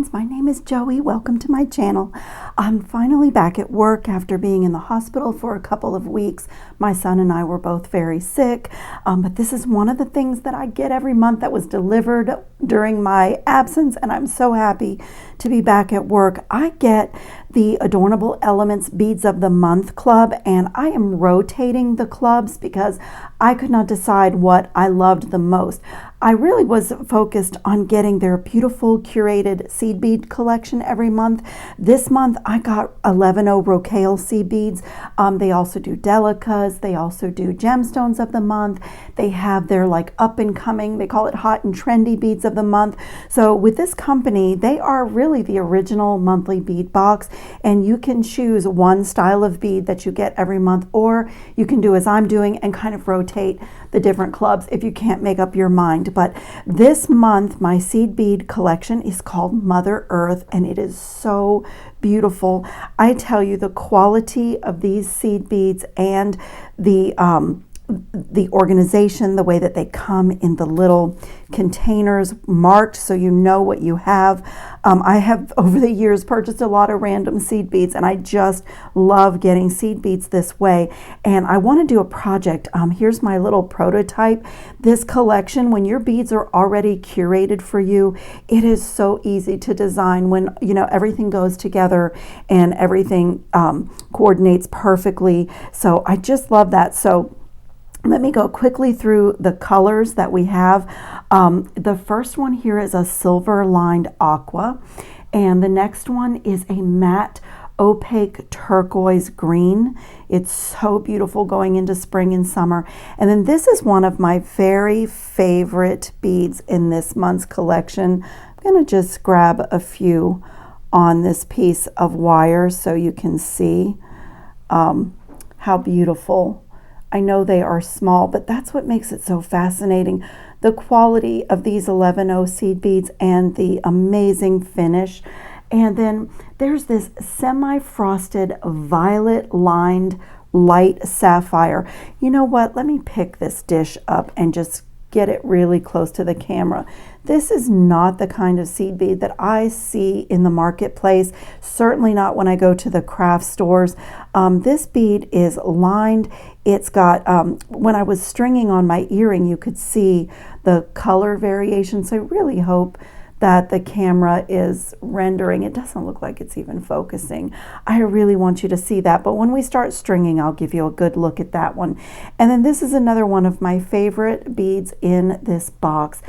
friends, my name is Joey. Welcome to my channel. I'm finally back at work after being in the hospital for a couple of weeks. My son and I were both very sick, but this is one of the things that I get every month that was delivered during my absence, and I'm so happy to be back at work. I get the Adornable Elements Beads of the Month Club, and I am rotating the clubs because I could not decide what I loved the most. I really was focused on getting their beautiful curated seed bead collection every month. This month I got 11O Brocale seed beads. They also do Delicas. They also do Gemstones of the Month. They have their like up and coming, they call it hot and trendy beads of the month. So with this company, they are really the original monthly bead box, and you can choose one style of bead that you get every month, or you can do as I'm doing and kind of rotate the different clubs if you can't make up your mind. But this month my seed bead collection is called Mother Earth, and it is so beautiful. I tell you, the quality of these seed beads and the organization, the way that they come in the little containers marked so you know what you have. I have over the years purchased a lot of random seed beads, and I just love getting seed beads this way. And I want to do a project. Here's my little prototype. This collection, when your beads are already curated for you, it is so easy to design when everything goes together and everything coordinates perfectly. So I just love that. So let me go quickly through the colors that we have. The first one here is a silver lined aqua, and the next one is a matte opaque turquoise green. It's so beautiful going into spring and summer. And then this is one of my very favorite beads in this month's collection. I'm going to just grab a few on this piece of wire so you can see how beautiful. I know they are small, but that's what makes it so fascinating. The quality of these 11O seed beads and the amazing finish. And then there's this semi-frosted violet lined light sapphire. You know what? Let me pick this dish up and just get it really close to the camera. This is not the kind of seed bead that I see in the marketplace, certainly not when I go to the craft stores. This bead is lined. It's got, when I was stringing on my earring, you could see the color variation. So I really hope that the camera is rendering. It doesn't look like it's even focusing. I really want you to see that, but when we start stringing, I'll give you a good look at that one. And then this is another one of my favorite beads in this box.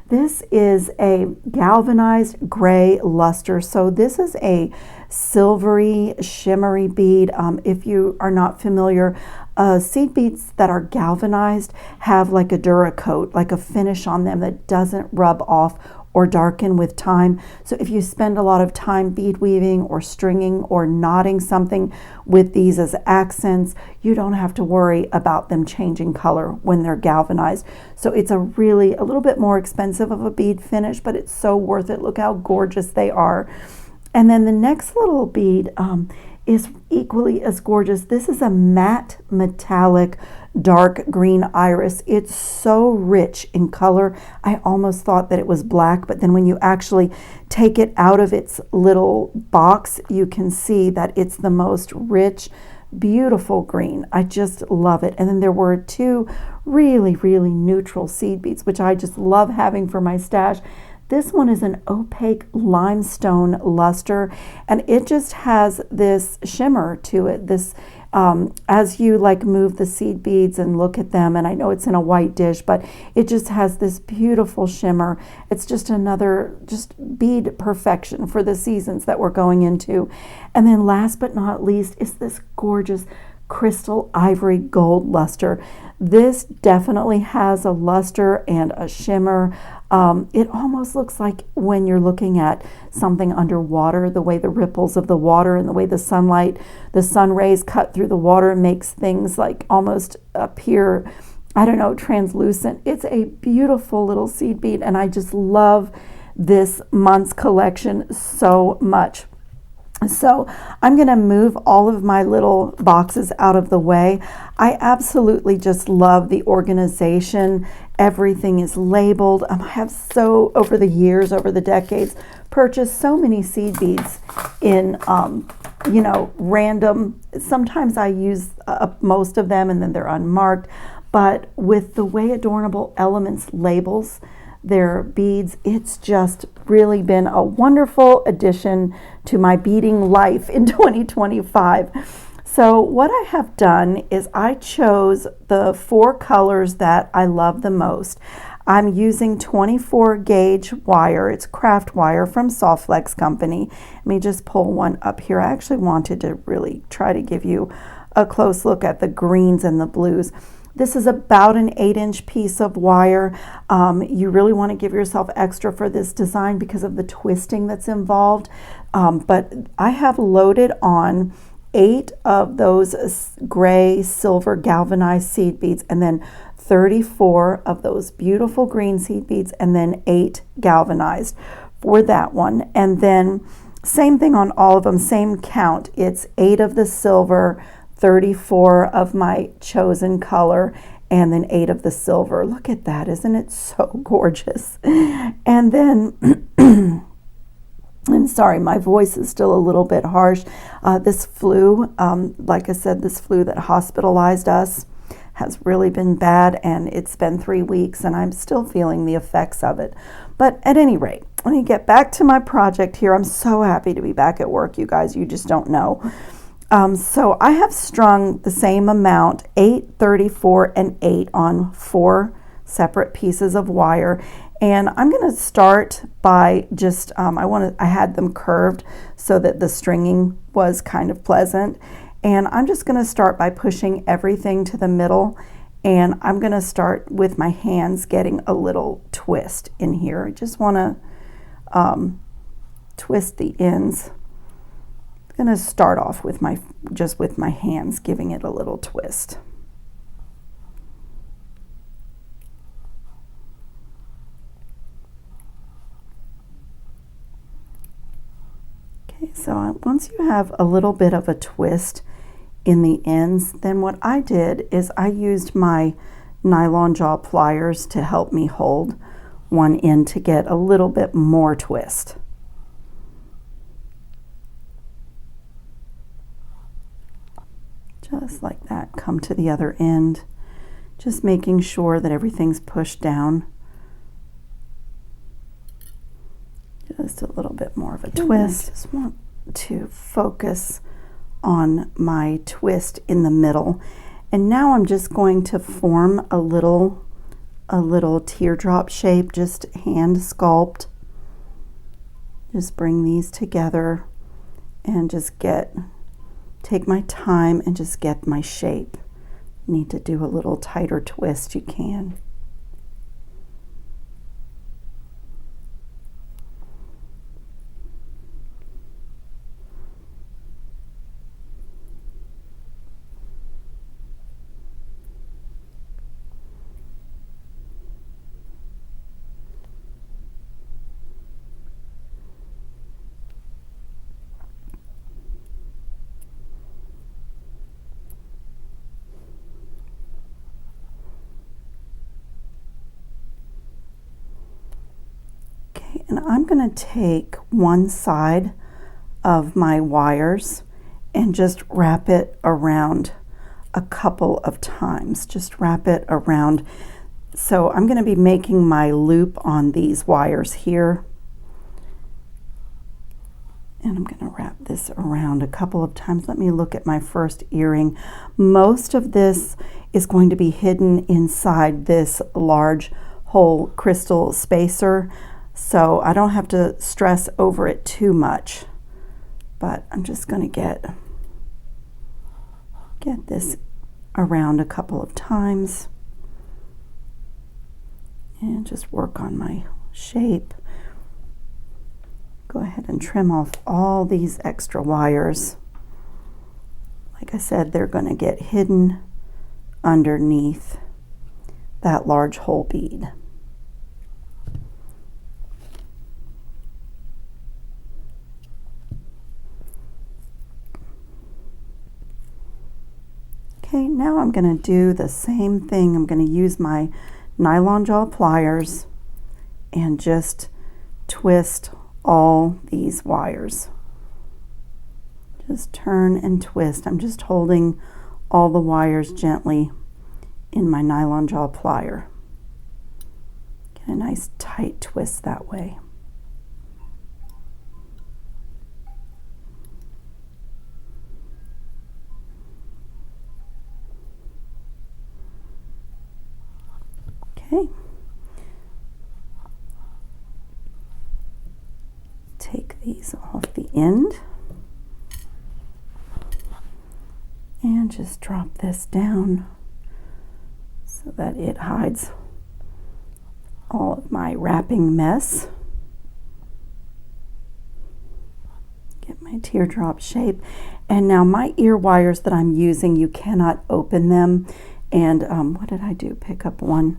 This is a galvanized gray luster. So this is a silvery, shimmery bead. If you are not familiar, seed beads that are galvanized have like a Duracoat, like a finish on them that doesn't rub off or darken with time. So if you spend a lot of time bead weaving or stringing or knotting something with these as accents, you don't have to worry about them changing color when they're galvanized. So it's a little bit more expensive of a bead finish, but it's so worth it. Look how gorgeous they are. And then the next little bead is equally as gorgeous. This is a matte metallic dark green iris. It's so rich in color. I almost thought that it was black, but then when you actually take it out of its little box, you can see that it's the most rich, beautiful green. I just love it. And then there were two really, really neutral seed beads, which I just love having for my stash. This one is an opaque limestone luster, and it just has this shimmer to it. This, as you like move the seed beads and look at them, and I know it's in a white dish, but it just has this beautiful shimmer. It's just another bead perfection for the seasons that we're going into. And then last but not least is this gorgeous crystal ivory gold luster. This definitely has a luster and a shimmer. It almost looks like when you're looking at something underwater, the way the ripples of the water and the way the sunlight, the sun rays cut through the water makes things like almost appear, I don't know, translucent. It's a beautiful little seed bead, and I just love this month's collection so much. So I'm going to move all of my little boxes out of the way. I absolutely just love the organization. Everything is labeled. I have over the years, over the decades, purchased so many seed beads in, you know, random. Sometimes I use most of them and then they're unmarked. But with the way Adornable Elements labels their beads, it's just really been a wonderful addition to my beading life in 2025. So what I have done is I chose the 4 colors that I love the most. I'm using 24 gauge wire. It's craft wire from Softflex Company. Let me just pull one up here. I actually wanted to really try to give you a close look at the greens and the blues. This is about an 8-inch piece of wire. You really want to give yourself extra for this design because of the twisting that's involved. But I have loaded on 8 of those gray silver galvanized seed beads, and then 34 of those beautiful green seed beads, and then 8 galvanized for that one. And then same thing on all of them, same count. It's 8 of the silver, 34 of my chosen color, and then 8 of the silver. Look at that. Isn't it so gorgeous? And then, I'm sorry, my voice is still a little bit harsh. This flu, like I said, this flu that hospitalized us has really been bad, and it's been 3 weeks, and I'm still feeling the effects of it. But at any rate, let me get back to my project here. I'm so happy to be back at work, you guys. You just don't know. So I have strung the same amount, 8, 34, and 8 on 4 separate pieces of wire. And I'm going to start by just, I had them curved so that the stringing was kind of pleasant. And I'm just going to start by pushing everything to the middle. And I'm going to start with my hands getting a little twist in here. I just want to twist the ends. I'm going to start off with just with my hands, giving it a little twist. Okay, so once you have a little bit of a twist in the ends, then what I did is I used my nylon jaw pliers to help me hold one end to get a little bit more twist. Just like that, come to the other end, just making sure that everything's pushed down. Just a little bit more of a twist. I just want to focus on my twist in the middle. And now I'm just going to form a little teardrop shape, just hand sculpt. Just bring these together and just take my time and just get my shape. Need to do a little tighter twist, you can. And I'm going to take one side of my wires and just wrap it around a couple of times. Just wrap it around. So I'm going to be making my loop on these wires here. And I'm going to wrap this around a couple of times. Let me look at my first earring. Most of this is going to be hidden inside this large hole crystal spacer. So I don't have to stress over it too much, but I'm just going to get this around a couple of times and just work on my shape. Go ahead and trim off all these extra wires. Like I said, they're going to get hidden underneath that large hole bead. now I'm going to do the same thing. I'm going to use my nylon jaw pliers and just twist all these wires. Just turn and twist. I'm just holding all the wires gently in my nylon jaw plier. Get a nice tight twist that way. Okay. Take these off the end and just drop this down so that it hides all of my wrapping mess. Get my teardrop shape. And now my ear wires that I'm using, you cannot open them. And what did I do? Pick up one.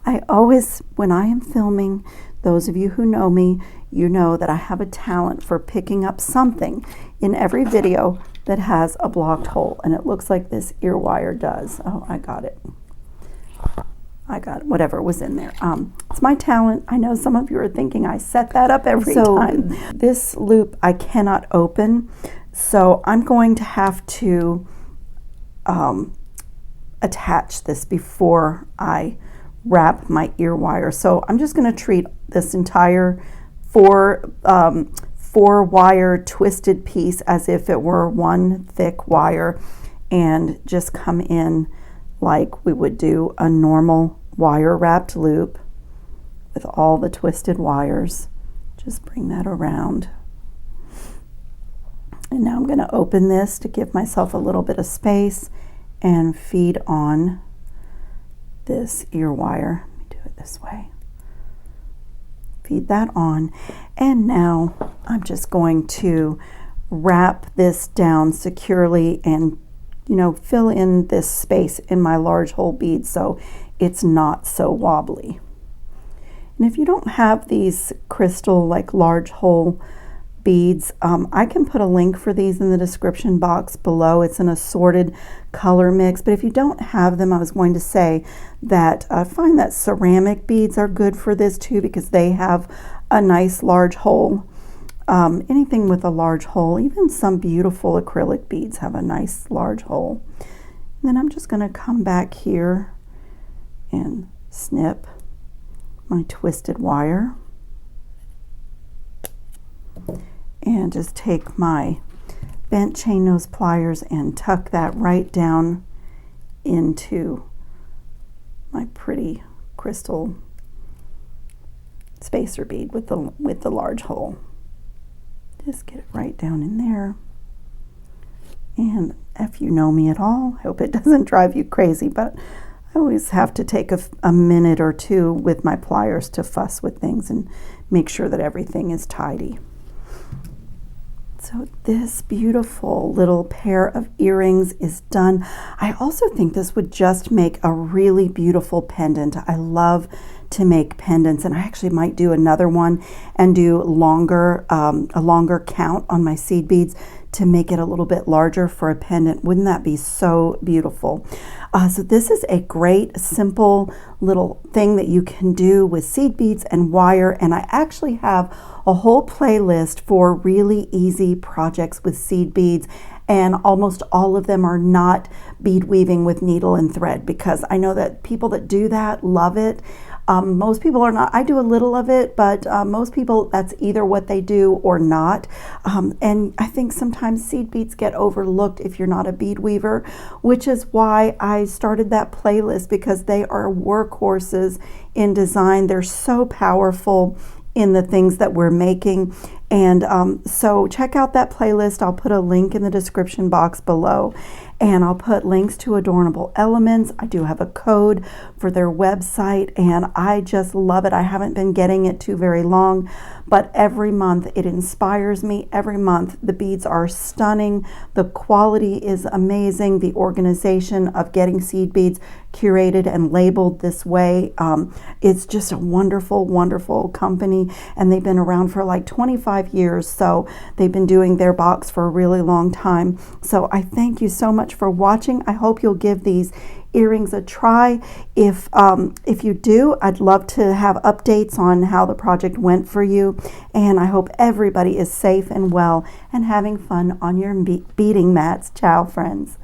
I always, when I am filming, those of you who know me, you know that I have a talent for picking up something in every video that has a blocked hole, and it looks like this ear wire does. Oh, I got it. I got whatever was in there. It's my talent. I know some of you are thinking I set that up every time. This loop I cannot open, so I'm going to have to attach this before I wrap my ear wire. So I'm just going to treat this entire four wire twisted piece as if it were one thick wire, and just come in like we would do a normal wire wrapped loop with all the twisted wires. Just bring that around. And now I'm going to open this to give myself a little bit of space and feed on this ear wire. Let me do it this way. Feed that on, and now I'm just going to wrap this down securely and, you know, fill in this space in my large hole bead so it's not so wobbly. And if you don't have these crystal like large hole beads, I can put a link for these in the description box below. It's an assorted color mix, but if you don't have them, I was going to say that I find that ceramic beads are good for this too, because they have a nice large hole. Anything with a large hole, even some beautiful acrylic beads have a nice large hole. And then I'm just going to come back here and snip my twisted wire. And just take my bent chain nose pliers and tuck that right down into my pretty crystal spacer bead with the large hole. Just get it right down in there. And if you know me at all, I hope it doesn't drive you crazy, but I always have to take a minute or two with my pliers to fuss with things and make sure that everything is tidy. So this beautiful little pair of earrings is done. I also think this would just make a really beautiful pendant. I love to make pendants, and I actually might do another one and do a longer count on my seed beads to make it a little bit larger for a pendant. Wouldn't that be so beautiful? So this is a great simple little thing that you can do with seed beads and wire, and I actually have a whole playlist for really easy projects with seed beads, and almost all of them are not bead weaving with needle and thread, because I know that people that do that love it. Most people are not. I do a little of it, but most people, that's either what they do or not. And I think sometimes seed beads get overlooked if you're not a bead weaver, which is why I started that playlist, because they are workhorses in design. They're so powerful in the things that we're making. And so check out that playlist. I'll put a link in the description box below, and I'll put links to Adornable Elements. I do have a code for their website, and I just love it. I haven't been getting it too very long, but every month it inspires me. Every month the beads are stunning. The quality is amazing. The organization of getting seed beads curated and labeled this way, it's just a wonderful, wonderful company, and they've been around for like 25 years, so they've been doing their box for a really long time. So I thank you so much much for watching. I hope you'll give these earrings a try. If you do, I'd love to have updates on how the project went for you, and I hope everybody is safe and well and having fun on your beading mats. Ciao, friends.